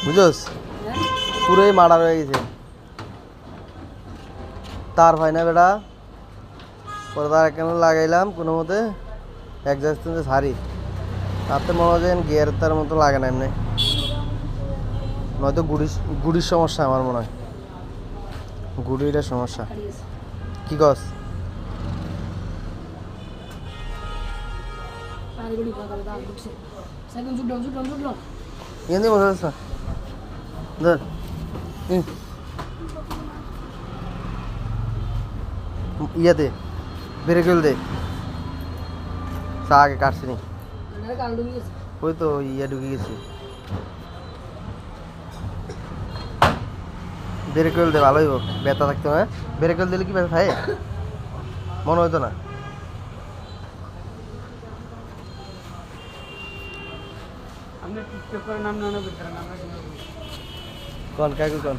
বুঝছস পুরোই মার্ডার হয়ে গেছে তার হয় না বেটা পরে তার এখানে লাগাইলাম কোনো মতে এক জায়গাতে সারি তাতে মনে হয় গিয়ার তার মতো লাগে না এমনি নয়তো গুড়ির সমস্যা আমার মনে হয় গুড়িটা সমস্যা কি কস এখান দিয়ে বসে আসা ধর ইয়াতে ব্রেকেল দে চা আগে কাটছি নি ওই তো ইয়া ঢুকে গেছি ব্রেকেল দে ভালোই হোক ব্যথা থাকতো হ্যাঁ ব্রেকেল দিলে কি ব্যথা থাকে মনে হইতো না কোন কাকু কোন